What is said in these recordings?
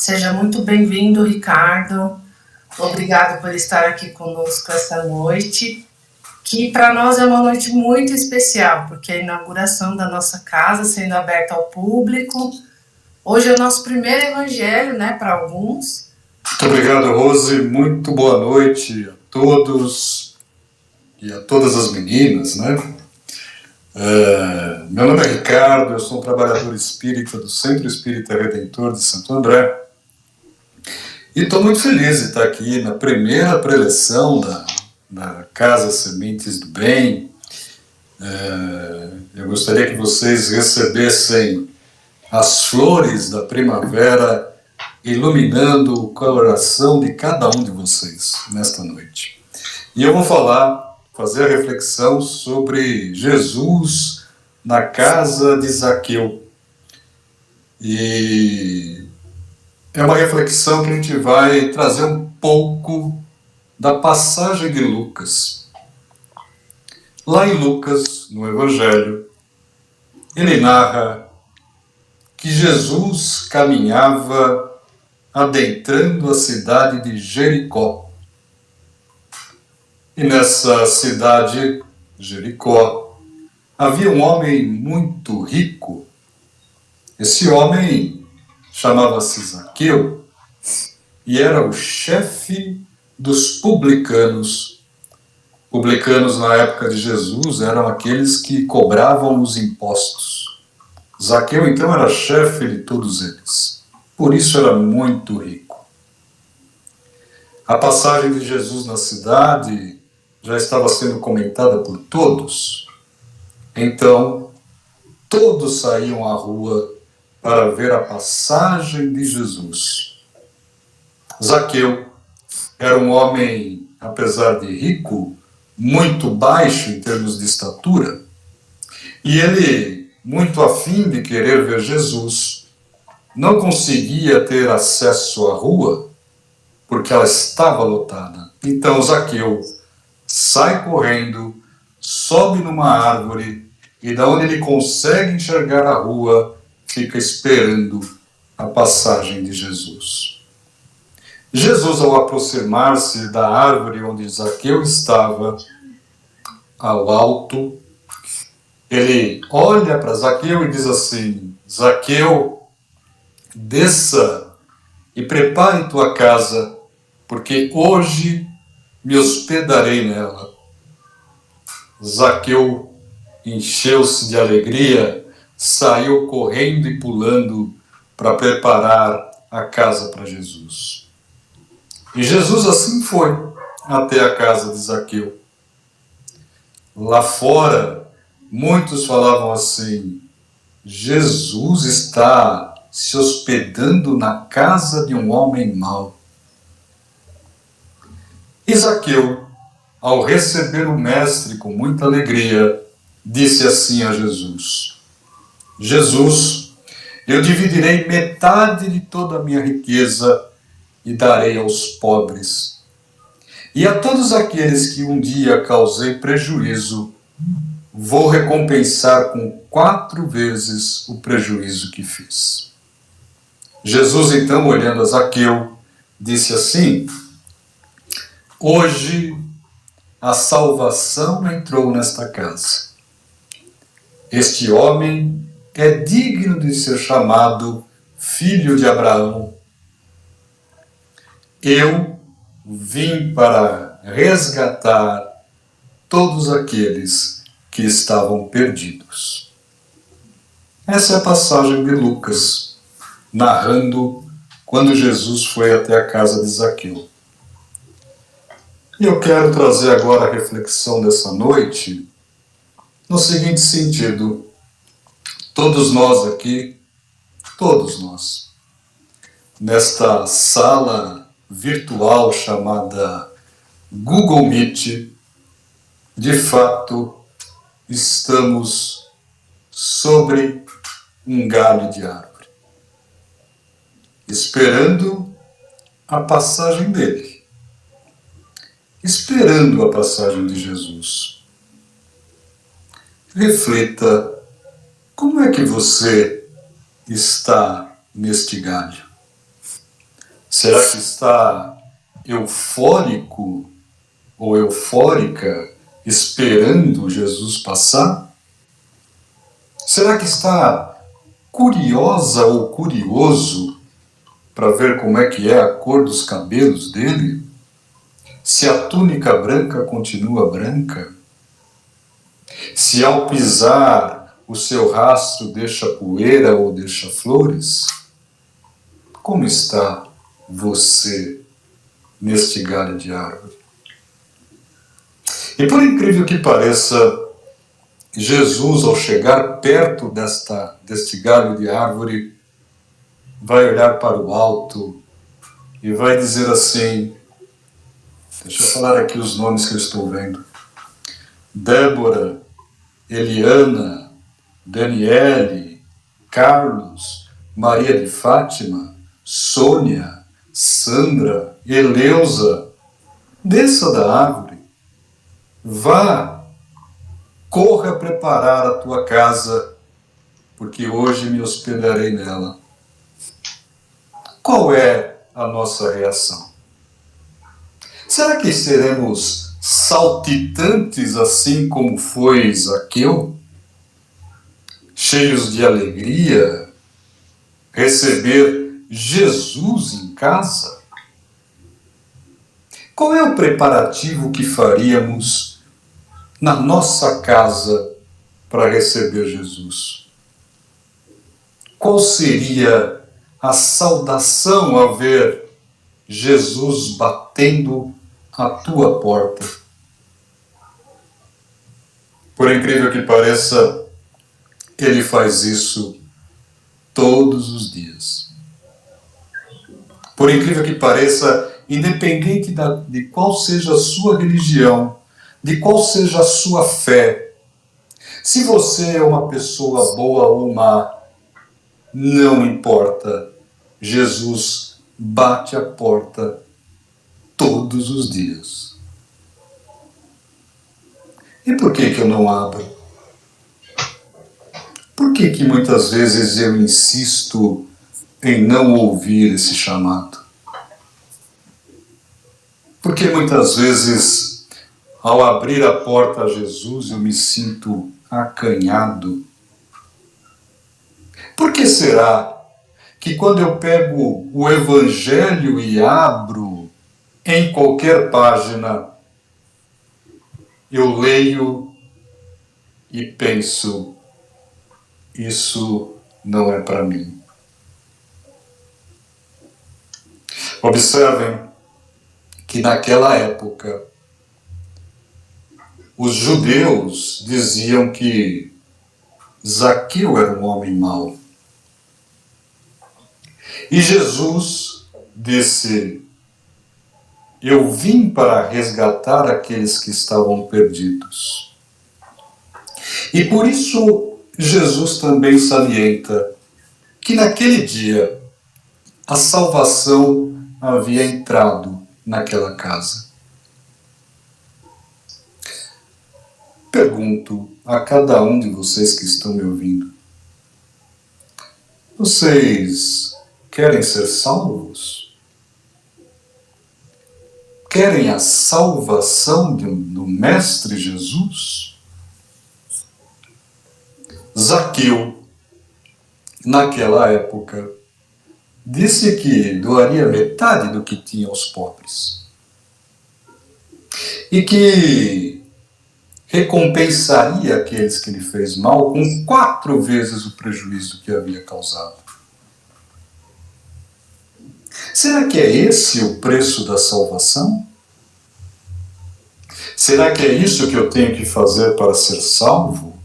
Seja muito bem-vindo, Ricardo. Obrigado por estar aqui conosco essa noite, que para nós é uma noite muito especial, porque é a inauguração da nossa casa sendo aberta ao público. Hoje é o nosso primeiro evangelho, né, para alguns. Muito obrigado, Rose. Muito boa noite a todos e a todas as meninas, né? Meu nome é Ricardo, eu sou um trabalhador espírita do Centro Espírita Redentor de Santo André e estou muito feliz de estar aqui na primeira preleção da Casa Sementes do Bem. Eu gostaria que vocês recebessem as flores da primavera iluminando o coração de cada um de vocês nesta noite. E eu vou fazer a reflexão sobre Jesus na casa de Zaqueu. E é uma reflexão que a gente vai trazer um pouco da passagem de Lucas. Lá em Lucas, no Evangelho, ele narra que Jesus caminhava adentrando a cidade de Jericó. E nessa cidade, Jericó, havia um homem muito rico. Esse homem chamava-se Zaqueu e era o chefe dos publicanos. Publicanos na época de Jesus eram aqueles que cobravam os impostos. Zaqueu então era chefe de todos eles. Por isso era muito rico. A passagem de Jesus na cidade já estava sendo comentada por todos. Então, todos saíam à rua para ver a passagem de Jesus. Zaqueu era um homem, apesar de rico, muito baixo em termos de estatura. E ele, muito afim de querer ver Jesus, não conseguia ter acesso à rua, porque ela estava lotada. Então Zaqueu sai correndo, sobe numa árvore, e da onde ele consegue enxergar a rua, fica esperando a passagem de Jesus. Jesus, ao aproximar-se da árvore onde Zaqueu estava, ao alto, ele olha para Zaqueu e diz assim: Zaqueu, desça e prepare tua casa, porque hoje me hospedarei nela. Zaqueu encheu-se de alegria, saiu correndo e pulando para preparar a casa para Jesus. E Jesus assim foi até a casa de Zaqueu. Lá fora, muitos falavam assim: Jesus está se hospedando na casa de um homem mau. E Zaqueu, ao receber o mestre com muita alegria, disse assim a Jesus: Jesus, eu dividirei metade de toda a minha riqueza e darei aos pobres. E a todos aqueles que um dia causei prejuízo, vou recompensar com 4 vezes o prejuízo que fiz. Jesus, então, olhando a Zaqueu, disse assim: hoje a salvação entrou nesta casa. Este homem é digno de ser chamado filho de Abraão. Eu vim para resgatar todos aqueles que estavam perdidos. Essa é a passagem de Lucas, narrando quando Jesus foi até a casa de Zaqueu. E eu quero trazer agora a reflexão dessa noite no seguinte sentido: todos nós aqui, todos nós, nesta sala virtual chamada Google Meet, de fato, estamos sobre um galho de árvore, esperando a passagem dele, esperando a passagem de Jesus. Reflita, como é que você está neste galho? Será que está eufórico ou eufórica esperando Jesus passar? Será que está curiosa ou curioso para ver como é que é a cor dos cabelos dele? Se a túnica branca continua branca? Se ao pisar o seu rastro deixa poeira ou deixa flores? Como está você neste galho de árvore? E por incrível que pareça, Jesus, ao chegar perto deste galho de árvore, vai olhar para o alto e vai dizer assim, deixa eu falar aqui os nomes que eu estou vendo, Débora, Eliana, Daniele, Carlos, Maria de Fátima, Sônia, Sandra, Eleusa, desça da árvore, vá, corra preparar a tua casa, porque hoje me hospedarei nela. Qual é a nossa reação? Será que seremos saltitantes assim como foi Zaqueu? Cheios de alegria, receber Jesus em casa? Qual é o preparativo que faríamos na nossa casa para receber Jesus? Qual seria a saudação ao ver Jesus batendo à tua porta? Por incrível que pareça, ele faz isso todos os dias. Por incrível que pareça, independente de qual seja a sua religião, de qual seja a sua fé, se você é uma pessoa boa ou má, não importa, Jesus bate a porta todos os dias. E por que eu não abro? Por que muitas vezes eu insisto em não ouvir esse chamado? Porque muitas vezes, ao abrir a porta a Jesus, eu me sinto acanhado. Por que será que quando eu pego o Evangelho e abro em qualquer página, eu leio e penso, isso não é para mim? Observem que naquela época, os judeus diziam que Zaqueu era um homem mau. E Jesus disse, eu vim para resgatar aqueles que estavam perdidos. E por isso Jesus também salienta que naquele dia a salvação havia entrado naquela casa. Pergunto a cada um de vocês que estão me ouvindo, vocês querem ser salvos? Querem a salvação do Mestre Jesus? Zaqueu, naquela época, disse que doaria metade do que tinha aos pobres. E que recompensaria aqueles que lhe fez mal com 4 vezes o prejuízo que havia causado. Será que é esse o preço da salvação? Será que é isso que eu tenho que fazer para ser salvo?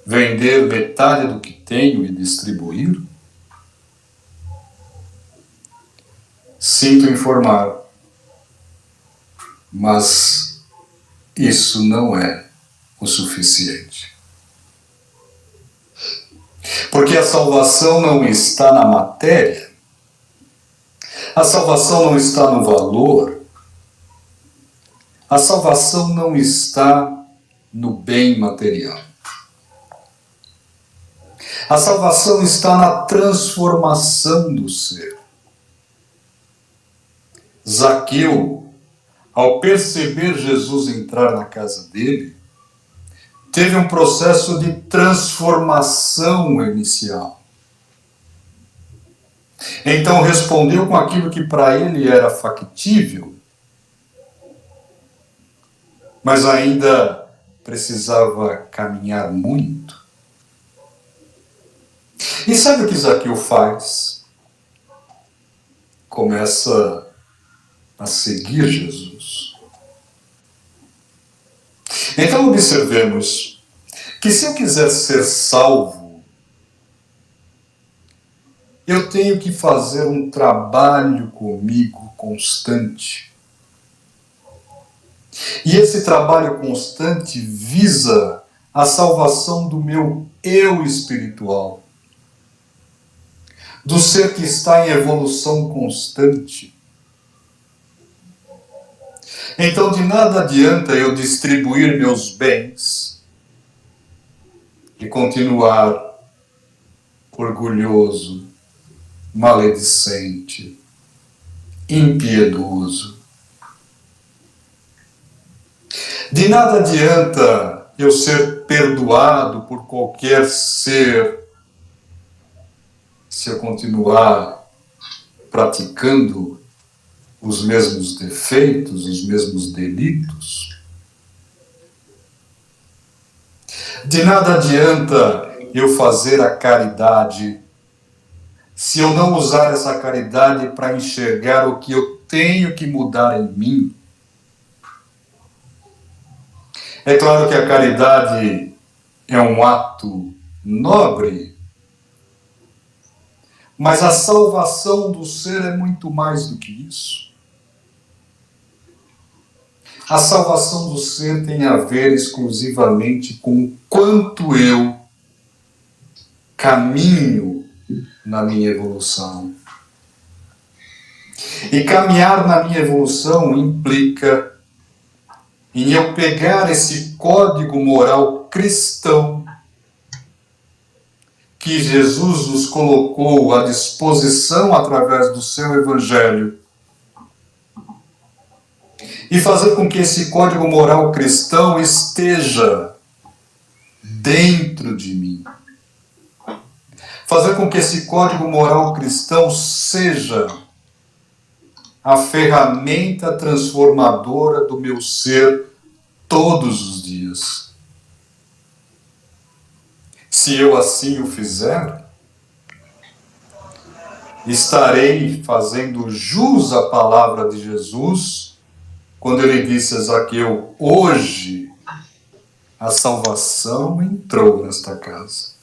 Vender metade do que tenho e distribuir? Sinto informar, mas isso não é o suficiente. Porque a salvação não está na matéria, a salvação não está no valor, a salvação não está no bem material. A salvação está na transformação do ser. Zaqueu, ao perceber Jesus entrar na casa dele, teve um processo de transformação inicial. Então respondeu com aquilo que para ele era factível, mas ainda precisava caminhar muito. E sabe o que Zaqueu faz? Começa a seguir Jesus. Então observemos que se eu quiser ser salvo, eu tenho que fazer um trabalho comigo constante. E esse trabalho constante visa a salvação do meu eu espiritual, do ser que está em evolução constante. Então, de nada adianta eu distribuir meus bens e continuar orgulhoso, maledicente, impiedoso. De nada adianta eu ser perdoado por qualquer ser se eu continuar praticando os mesmos defeitos, os mesmos delitos. De nada adianta eu fazer a caridade se eu não usar essa caridade para enxergar o que eu tenho que mudar em mim. É claro que a caridade é um ato nobre, mas a salvação do ser é muito mais do que isso. A salvação do ser tem a ver exclusivamente com o quanto eu caminho na minha evolução. E caminhar na minha evolução implica em eu pegar esse código moral cristão que Jesus nos colocou à disposição através do seu Evangelho e fazer com que esse código moral cristão esteja dentro de mim. Fazer com que esse código moral cristão seja a ferramenta transformadora do meu ser todos os dias. Se eu assim o fizer, estarei fazendo jus à palavra de Jesus quando ele disse a Zaqueu: hoje a salvação entrou nesta casa.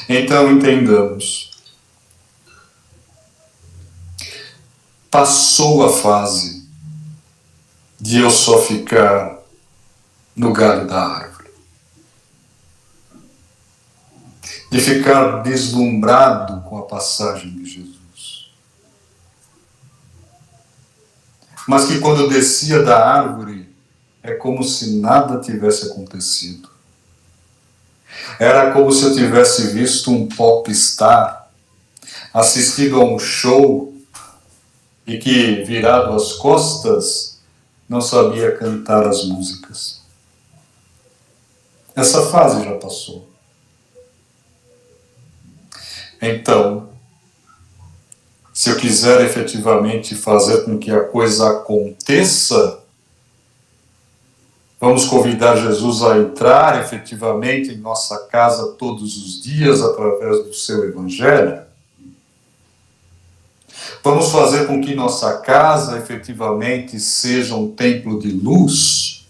Então entendamos. Passou a fase de eu só ficar no galho da árvore, de ficar deslumbrado com a passagem de Jesus. Mas que quando eu descia da árvore, é como se nada tivesse acontecido. Era como se eu tivesse visto um popstar, assistido a um show, e que, virado as costas, não sabia cantar as músicas. Essa fase já passou. Então, se eu quiser efetivamente fazer com que a coisa aconteça, vamos convidar Jesus a entrar efetivamente em nossa casa todos os dias através do seu Evangelho. Vamos fazer com que nossa casa efetivamente seja um templo de luz.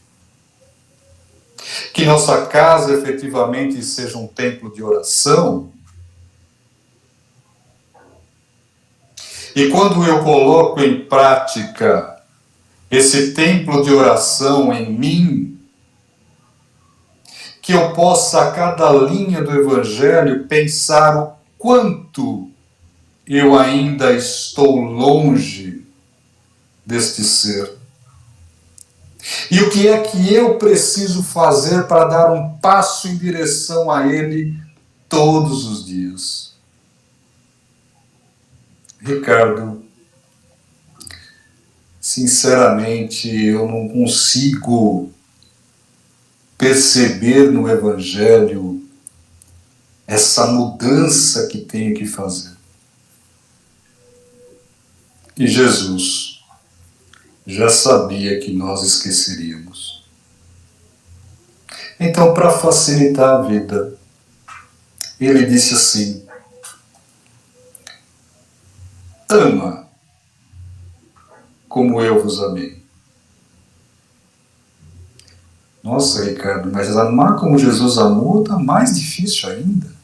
Que nossa casa efetivamente seja um templo de oração. E quando eu coloco em prática esse templo de oração em mim, que eu possa a cada linha do Evangelho pensar o quanto eu ainda estou longe deste ser. E o que é que eu preciso fazer para dar um passo em direção a Ele todos os dias? Ricardo, sinceramente, eu não consigo perceber no Evangelho essa mudança que tenho que fazer. E Jesus já sabia que nós esqueceríamos. Então, para facilitar a vida, ele disse assim: ama como eu vos amei. Nossa, Ricardo, mas amar como Jesus amou está mais difícil ainda.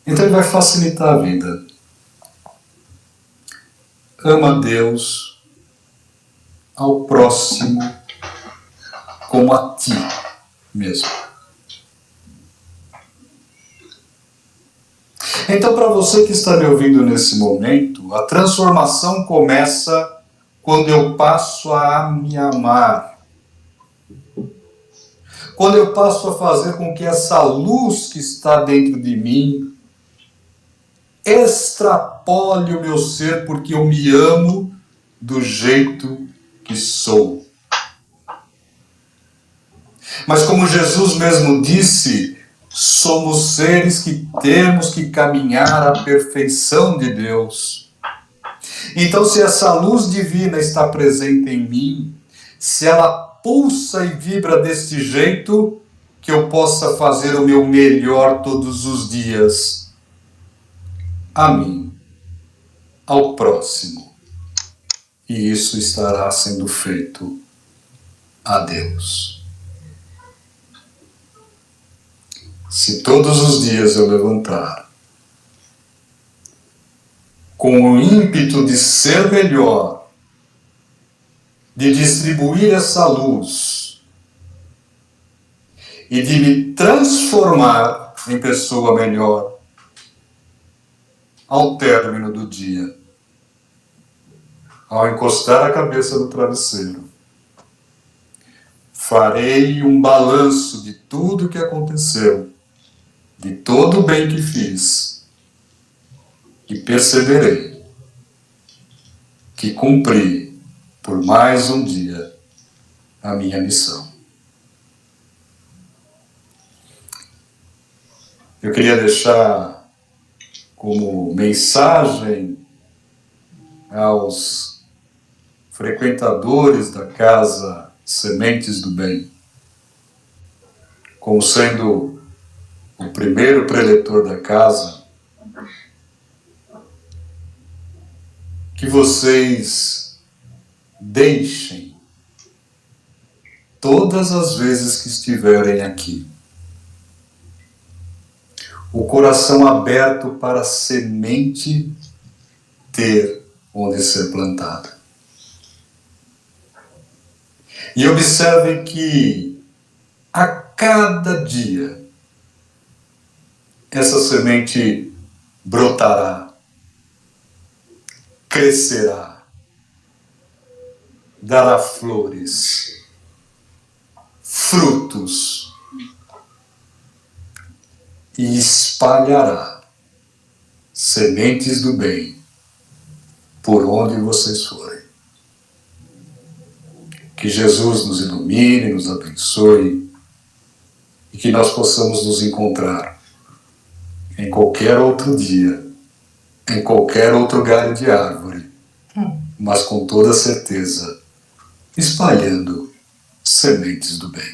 Então ele vai facilitar a vida. Ama Deus ao próximo como a ti mesmo. Então, para você que está me ouvindo nesse momento, a transformação começa quando eu passo a me amar. Quando eu passo a fazer com que essa luz que está dentro de mim extrapole o meu ser, porque eu me amo do jeito que sou. Mas como Jesus mesmo disse, somos seres que temos que caminhar à perfeição de Deus. Então, se essa luz divina está presente em mim, se ela pulsa e vibra deste jeito, que eu possa fazer o meu melhor todos os dias, a mim, ao próximo. E isso estará sendo feito a Deus. Se todos os dias eu levantar com o ímpeto de ser melhor, de distribuir essa luz e de me transformar em pessoa melhor, ao término do dia, ao encostar a cabeça no travesseiro, farei um balanço de tudo o que aconteceu, de todo o bem que fiz, e perceberei que cumpri por mais um dia a minha missão. Eu queria deixar como mensagem aos frequentadores da casa Sementes do Bem, como sendo o primeiro preletor da casa, que vocês deixem, todas as vezes que estiverem aqui, o coração aberto para a semente ter onde ser plantada. E observem que a cada dia essa semente brotará, crescerá, dará flores, frutos e espalhará sementes do bem por onde vocês forem. Que Jesus nos ilumine, nos abençoe e que nós possamos nos encontrar em qualquer outro dia, em qualquer outro galho de árvore, mas com toda certeza espalhando sementes do bem.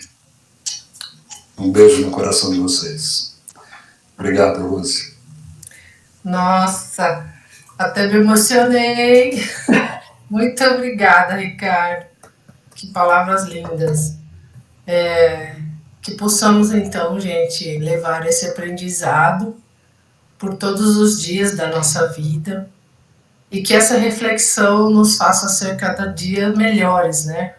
Um beijo no coração de vocês. Obrigado, Rose. Nossa, até me emocionei. Muito obrigada, Ricardo. Que palavras lindas. Que possamos, então, gente, levar esse aprendizado por todos os dias da nossa vida e que essa reflexão nos faça ser cada dia melhores, né?